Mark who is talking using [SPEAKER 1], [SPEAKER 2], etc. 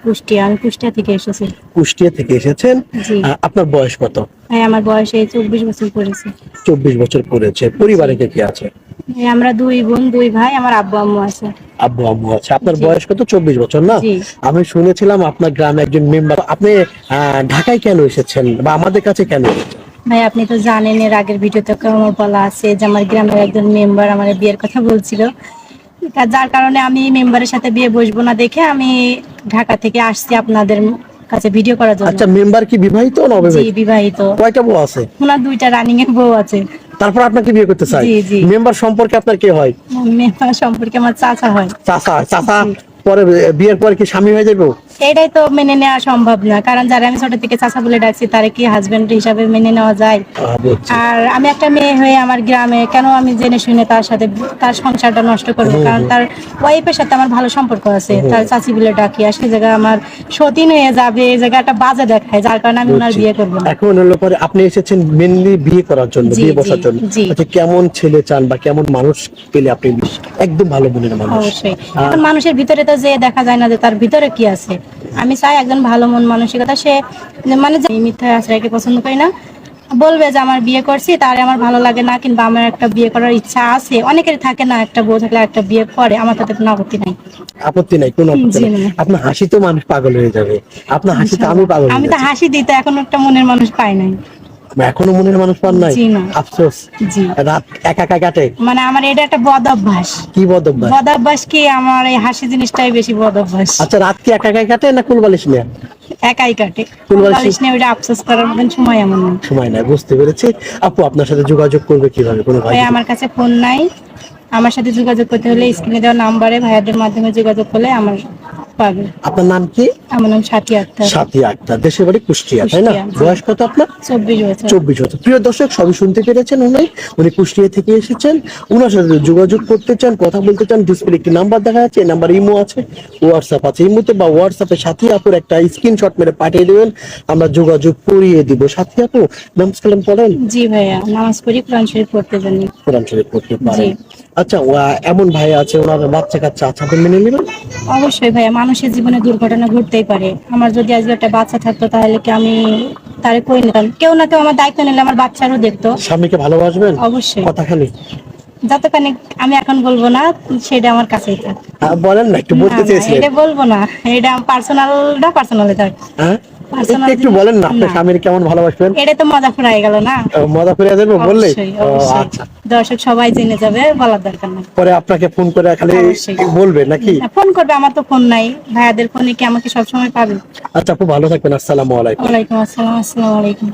[SPEAKER 1] কুষ্টিয়া, আমি কুষ্টিয়া থেকে এসেছি।
[SPEAKER 2] কুষ্টিয়া থেকে এসেছেন। আপনার বয়স কত?
[SPEAKER 1] ভাই আমার বয়স 24 বছর পড়েছে।
[SPEAKER 2] 24 বছর পড়েছে। পরিবারে কে কে আছে?
[SPEAKER 1] আমরা 2 বোন 2 ভাই, আমার আব্বু আম্মু আছে।
[SPEAKER 2] আব্বু আম্মু আছে। আপনার বয়স কত? 24 বছর না? আমি শুনেছিলাম আপনার গ্রামে একজন মেম্বার। আপনি ঢাকায় কেন এসেছেন বা আমাদের কাছে কেন এসেছেন?
[SPEAKER 1] ভাই আপনি তো জানেন, এর আগের ভিডিওতে আমার বলা আছে যে আমার গ্রামের একজন মেম্বার আমার বিয়ের কথা বলছিল, যার কারণে আমি মেম্বারের সাথে বিয়ে বসবো না দেখে আমি ঢাকা থেকে আসছি আপনাদের কাছে ভিডিও করার জন্য।
[SPEAKER 2] আচ্ছা, মেম্বার কি বিবাহিত না অবিবাহিত?
[SPEAKER 1] জি বিবাহিত।
[SPEAKER 2] কয়টা বউ আছে?
[SPEAKER 1] ওনার 2টা রানিং এর বউ আছে।
[SPEAKER 2] তারপর আপনাকে বিয়ে করতে চাই? মেম্বার সম্পর্কে আপনার কে হয়?
[SPEAKER 1] মেম্বার সম্পর্কে আমার চাচা হয়।
[SPEAKER 2] চাচা পরে বিয়ের পরে কি স্বামী হয়ে যাবে?
[SPEAKER 1] এটাই তো মেনে নেওয়া সম্ভব না, কারণ যারা আমি ছোট থেকে চাচা বলে ডাকছি তারা কি হাজবেন্ড হিসাবে মেনে নেওয়া যায়? আর আমি একটা মেয়ে হয়ে আমার গ্রামে কেন আমি জেনে শুনে তার সাথে তার সংসারটা নষ্ট করবো? কারণ তার ওয়াইফের সাথে আমার ভালো সম্পর্ক আছে, তার চাচি বলে ডাকি, আর সেই জায়গায় আমার সতীন হয়ে যাবে, এই জায়গাটা বাজে দেখায়, যার কারণে আমি ওনার বিয়ে করবো না।
[SPEAKER 2] এখন হলো পরে আপনি এসেছেন মেনলি বিয়ে করার জন্য, বিয়ে বসার জন্য। আচ্ছা, কেমন ছেলে চান বা কেমন মানুষ পেলে আপনি একদম ভালো মনের মানুষ?
[SPEAKER 1] অবশ্যই, এখন মানুষের ভিতরে তো যে দেখা যায় না যে তার ভিতরে কি আছে। আমি চাই একজন ভালো মন মানসিকতা, সে মানে মিথ্যা আশ্রয়কে পছন্দ করি না, বলবে যে আমার বিয়ে করছি তারে আমার ভালো লাগে না, কিংবা আমার একটা বিয়ে করার ইচ্ছা আছে, অনেকের থাকে না, একটা বউ থাকলে একটা বিয়ে করে, আমার তাতে কোনো আপত্তি নাই।
[SPEAKER 2] আপত্তি নাই, কোনো আপত্তি নাই। আপনার হাসি তো মানুষ পাগল হয়ে যাবে, আপনার হাসিতে আমি পাগল।
[SPEAKER 1] আমি তো হাসি দিতে এখন একটা মনের মানুষ পাই নাই,
[SPEAKER 2] এখনো মনের মানুষ পান নাই? আফসোস। রাত একা একা কাটে? মানে আমার এটা একটা বদ অভ্যাস। কি বদ অভ্যাস? বদ অভ্যাস কি আমার এই হাসি জিনিসটাই বেশি বদ অভ্যাস। আচ্ছা, রাত কি একা একা কাটে না কুলবালিশ নিয়ে? একাই কাটে, কুলবালিশ নিয়ে ওইটা আফসোস করার মতন সময় এমন না। সময় নাই, বুঝতে পেরেছি। আপু আপনার সাথে যোগাযোগ করবে কিভাবে? কোনো ভাই? আমার কাছে ফোন নাই, আমার সাথে যোগাযোগ করতে হলে স্ক্রিনে দেওয়া নাম্বারে ভাইয়াদের মাধ্যমে যোগাযোগ করলে আমার পাবে। আপনার নাম কি? আমার নাম সাথী আক্তার। সাথী আক্তার, দেশের বাড়ি কুষ্টিয়া, তাই না? বয়স কত আপনার? 24 বছর। 24 বছর। প্রিয় দর্শক, সবই শুনতে পেরেছেন, উনি কুষ্টিয়া থেকে এসেছেন। উনার সাথে যোগাযোগ করতে চান, কথা বলতে চান, ডিসপ্লে একটি নাম্বার দেখা যাচ্ছে, এই নাম্বার ইমো আছে, হোয়াটসঅ্যাপ আছে। ইমোতে বা হোয়াটসঅ্যাপে সাথী আপুর একটা স্ক্রিনশট মেরে পাঠিয়ে দেবেন, আমরা যোগাযোগ করিয়ে দিব। সাথী আপু, নামাজ কালাম পড়েন? জি ভাইয়া, নামাজ পড়ি, কোরআন শরীফ পড়তে জানি। কোরআন শরীফ পড়তে পারেন? আচ্ছা, এমন ভাই আছে ওনার বাচ্চা কাচ্চা আছে, আপনি মেনে নেবেন? অবশ্যই ভাইয়া, মানুষের জীবনে দুর্ঘটনা ঘটতেই পারে। আমার যদি আজকে একটা বাচ্চা থাকতো তাহলে কি আমি তারে কই নিতাম? কেউ না কেউ আমার দায়িত্ব নিলে আমার বাচ্চারও দেখতো। স্বামীকে ভালোবাসবেন? অবশ্যই। কথাখালি যতখানি আমি এখন বলবো না, সেটা আমার কাছেই থাক। বলেন না, একটু বলতে চেয়েছিলেন। এটা বলবো না, এটা পার্সোনালটা পার্সোনালে থাক। হ্যাঁ, একটু বলেন না আপনার স্বামীর কেমন ভালোবাসবেন? এটা তো মজা ফুরাই গেল না? মজা ফুরিয়ে যাবে বললে? আচ্ছা, দর্শক সবাই জেনে যাবে, বলার দরকার নেই। পরে আপনাকে ফোন করে খালি বলবে নাকি? ফোন করবে, আমার তো ফোন নাই, ভাইয়াদের ফোনে কি আমাকে সবসময় পাবে? আচ্ছা আপু, ভালো থাকবেন। আসসালামু আলাইকুম। ওয়ালাইকুম আসসালাম। আসসালামু আলাইকুম।